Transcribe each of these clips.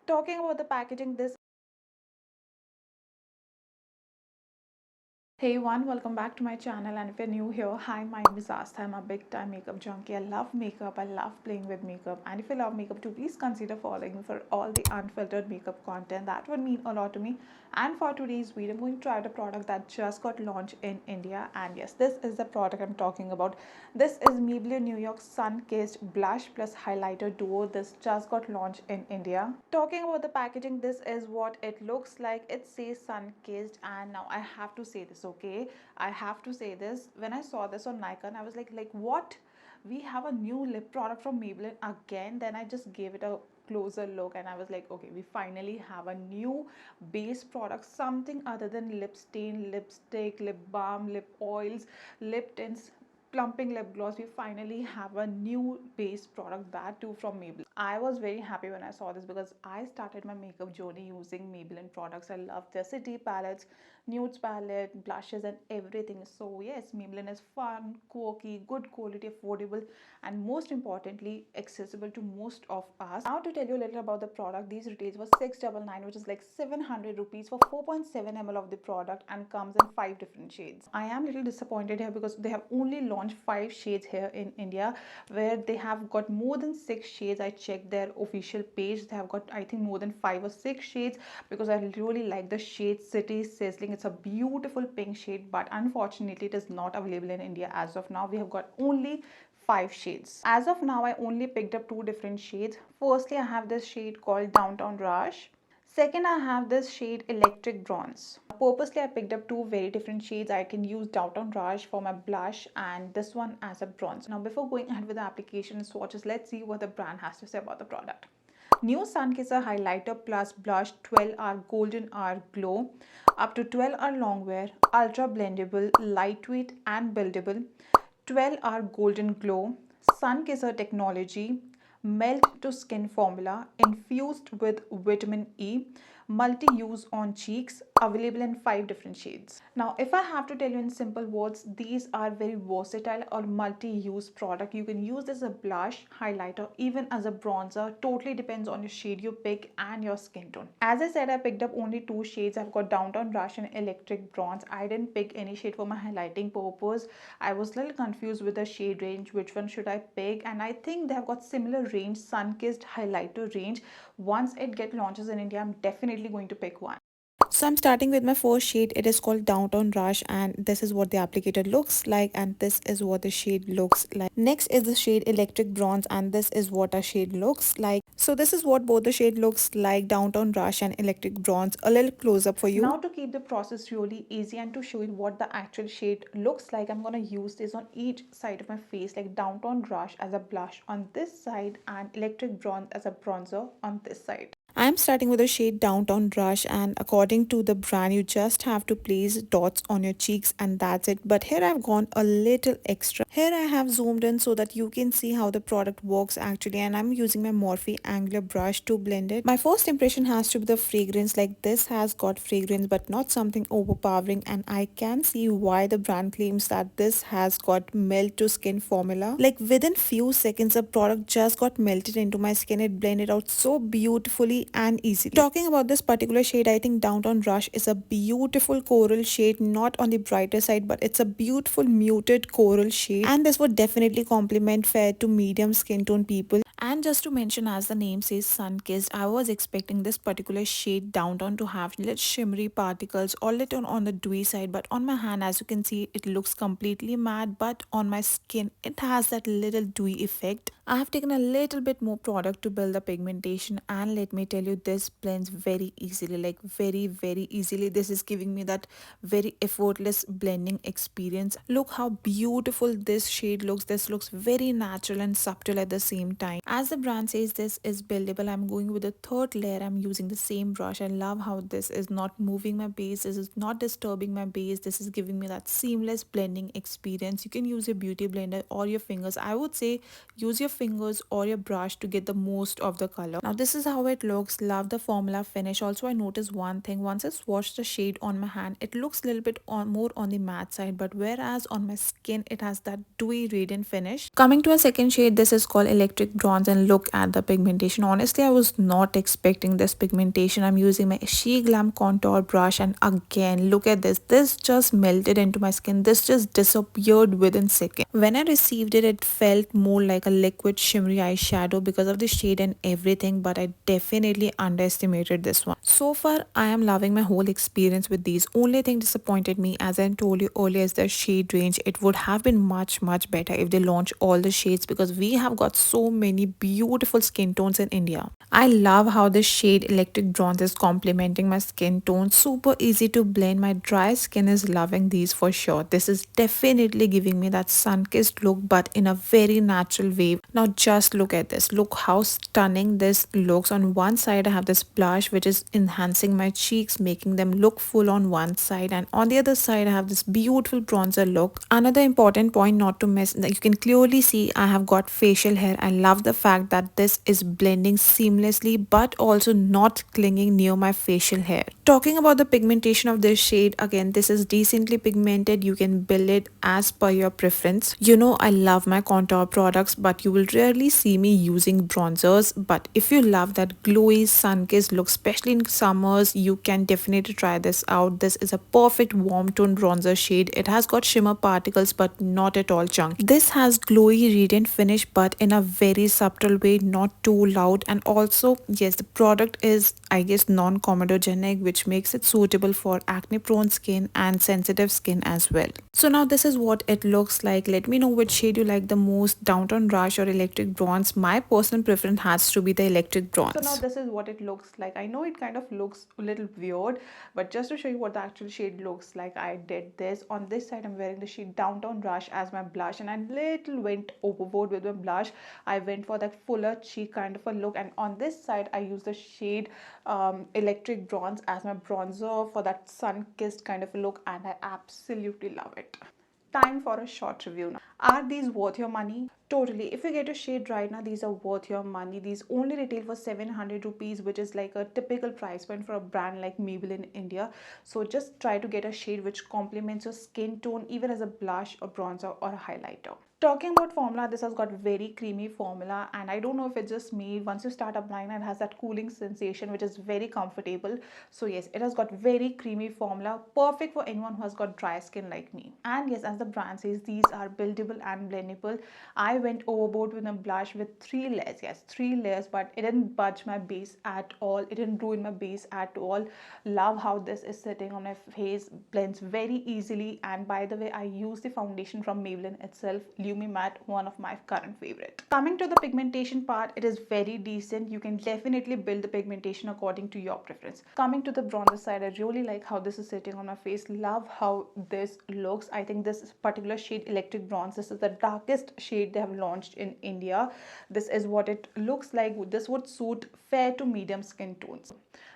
Talking about the packaging, this Hey everyone, welcome back to my channel, and if you're new here, hi, my name is Asta. I'm a big time makeup junkie. I love makeup, I love playing with makeup, and if you love makeup too, please consider following me for all the unfiltered makeup content. That would mean a lot to me. And for today's video, I'm going to try the product that just got launched in India, and yes, this is the product I'm talking about. This is Maybelline New York Sun-Kissed Blush Plus Highlighter Duo. This just got launched in India. Talking about the packaging, this is what it looks like. It says Sun-Kissed, and now I have to say this, okay? I have to say this. When I saw this on Nikon, I was like what? We have a new lip product from Maybelline again. Then I just gave it a closer look and I was like, okay, we finally have a new base product, something other than lip stain, lipstick, lip balm, lip oils, lip tints, plumping lip gloss. We finally have a new base product, that too from Maybelline. I was very happy when I saw this because I started my makeup journey using Maybelline products. I love their city palettes, nudes palette, blushes, and everything. So yes, Maybelline is fun, quirky, good quality, affordable, and most importantly accessible to most of us. Now to tell you a little about the product, these retails for 699, which is like 700 rupees for 4.7 ml of the product, and comes in 5 different shades. I am a little disappointed here because they have only launched 5 shades here in India, where they have got more than 6 shades. I checked their official page, they have got I think more than 5 or 6 shades, because I really like the shade City Sizzling. It's a beautiful pink shade, but unfortunately it is not available in India as of now. We have got only 5 shades. As of now, I only picked up 2 different shades. Firstly, I have this shade called Downtown Rush. Second, I have this shade Electric Bronze. Purposely, I picked up 2 very different shades. I can use Downtown Rush for my blush and this one as a bronze. Now, before going ahead with the application and swatches, let's see what the brand has to say about the product. New Sunkisser Highlighter Plus Blush 12-hour Golden Hour Glow. Up to 12-hour long wear, ultra blendable, lightweight and buildable. 12-hour golden glow, Sunkisser technology, melt to skin formula, infused with vitamin E, multi-use on cheeks, available in 5 different shades. Now, if I have to tell you in simple words, these are very versatile or multi-use product. You can use this as a blush, highlighter, even as a bronzer. Totally depends on your shade you pick and your skin tone. As I said, I picked up only 2 shades. I've got Downtown Rush and Electric Bronze. I didn't pick any shade for my highlighting purpose. I was a little confused with the shade range, which one should I pick, and I think they have got similar range, Sun-Kissed highlighter range. Once it get launches in India, I'm definitely going to pick one. So I'm starting with my first shade. It is called Downtown Rush, and this is what the applicator looks like, and this is what the shade looks like. Next is the shade Electric Bronze, and this is what a shade looks like. So this is what both the shade looks like, Downtown Rush and Electric Bronze. A little close up for you. Now to keep the process really easy and to show you what the actual shade looks like, I'm going to use this on each side of my face, like Downtown Rush as a blush on this side and Electric Bronze as a bronzer on this side. I'm starting with the shade Downtown Rush, and according to the brand, you just have to place dots on your cheeks and that's it. But here I've gone a little extra. Here I have zoomed in so that you can see how the product works actually, and I'm using my Morphe angular brush to blend it. My first impression has to be the fragrance. Like, this has got fragrance but not something overpowering, and I can see why the brand claims that this has got melt to skin formula. Like, within few seconds the product just got melted into my skin. It blended out so beautifully and easily. Talking about this particular shade, I think Downtown Rush is a beautiful coral shade, not on the brighter side, but it's a beautiful muted coral shade, and this would definitely complement fair to medium skin tone people. And just to mention, as the name says, sun-kissed, I was expecting this particular shade Downtown to have little shimmery particles or little on the dewy side, but on my hand, as you can see, it looks completely matte, but on my skin it has that little dewy effect. I have taken a little bit more product to build the pigmentation, and let me tell you, this blends very easily, like very easily. This is giving me that very effortless blending experience. Look how beautiful this shade looks. This looks very natural and subtle at the same time. As the brand says, this is buildable. I'm going with the third layer. I'm using the same brush. I love how this is not moving my base. This is not disturbing my base. This is giving me that seamless blending experience. You can use your beauty blender or your fingers. I would say use your fingers or your brush to get the most of the color. Now this is how it looks. Love the formula finish. Also I noticed one thing, once I swatched the shade on my hand, it looks a little bit more on the matte side, but whereas on my skin it has that dewy radiant finish. Coming to a second shade, this is called Electric Bronze, and look at the pigmentation. Honestly, I was not expecting this pigmentation. I'm using my She Glam contour brush, and again look at this. This just melted into my skin. This just disappeared within seconds. When I received it, it felt more like a liquid shimmery eyeshadow because of the shade and everything, but I definitely underestimated this one. So far I am loving my whole experience with these. Only thing disappointed me, as I told you earlier, is the shade range. It would have been much better if they launch all the shades, because we have got so many beautiful skin tones in India. I love how this shade Electric Bronze is complementing my skin tone. Super easy to blend. My dry skin is loving these for sure. This is definitely giving me that sun-kissed look, but in a very natural way. Now just look at this. Look how stunning this looks. On one side I have this blush which is enhancing my cheeks, making them look full on one side, and on the other side I have this beautiful bronzer look. Another important point not to miss, that you can clearly see I have got facial hair. I love the fact that this is blending seamlessly but also not clinging near my facial hair. Talking about the pigmentation of this shade, again this is decently pigmented. You can build it as per your preference. You know I love my contour products, but you will rarely see me using bronzers. But if you love that glowy sun-kissed look, especially in summers, you can definitely try this out. This is a perfect warm tone bronzer shade. It has got shimmer particles but not at all chunky. This has glowy radiant finish but in a very subtle way, not too loud. And also yes, the product is, I guess, non-comedogenic, which makes it suitable for acne prone skin and sensitive skin as well. So now this is what it looks like. Let me know which shade you like the most, Downtown Rush or Electric Bronze. My personal preference has to be the Electric Bronze. So now this is what it looks like. I know it kind of looks a little weird, but just to show you what the actual shade looks like, I did this. On this side I'm wearing the shade Downtown Rush as my blush, and I little went overboard with my blush. I went for that fuller cheek kind of a look, and on this side I used the shade Electric Bronze as my bronzer for that sun-kissed kind of a look, and I absolutely love it. Time for a short review now. Are these worth your money? Totally. If you get a shade right now, these are worth your money. These only retail for 700 rupees, which is like a typical price point for a brand like Maybelline in India. So just try to get a shade which complements your skin tone, even as a blush or bronzer or a highlighter. Talking about formula, this has got very creamy formula, and I don't know if it's just me, once you start applying it has that cooling sensation which is very comfortable. So yes, it has got very creamy formula, perfect for anyone who has got dry skin like me. And yes, as the brand says, these are buildable and blendable. I went overboard with a blush with 3 layers. Yes, 3 layers, but it didn't budge my base at all. It didn't ruin my base at all. Love how this is sitting on my face, blends very easily. And by the way, I use the foundation from Maybelline itself, Matte, one of my current favorite. Coming to the pigmentation part, it is very decent. You can definitely build the pigmentation according to your preference. Coming to the bronzer side, I really like how this is sitting on my face. Love how this looks. I think this particular shade Electric Bronze, this is the darkest shade they have launched in India. This is what it looks like. This would suit fair to medium skin tones.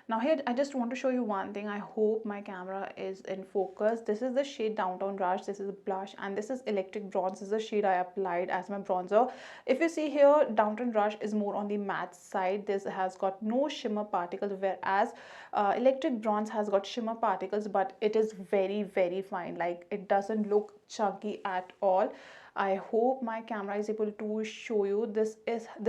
Now here I just want to show you one thing. I hope my camera is in focus. This is the shade Downtown Rush, this is a blush, and this is Electric Bronze. This is the shade I applied as my bronzer. If you see here, Downtown Rush is more on the matte side. This has got no shimmer particles, whereas Electric Bronze has got shimmer particles, but it is very fine. Like, it doesn't look chunky at all. I hope my camera is able to show you. This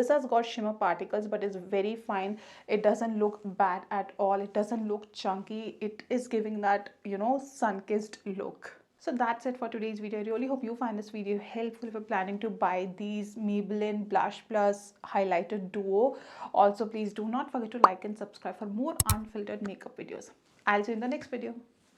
has got shimmer particles, but it's very fine. It doesn't look bad at all. It doesn't look chunky. It is giving that, you know, sun-kissed look. So that's it for today's video. I really hope you find this video helpful if you're planning to buy these Maybelline Blush Plus Highlighter Duo. Also, please do not forget to like and subscribe for more unfiltered makeup videos. I'll see you in the next video.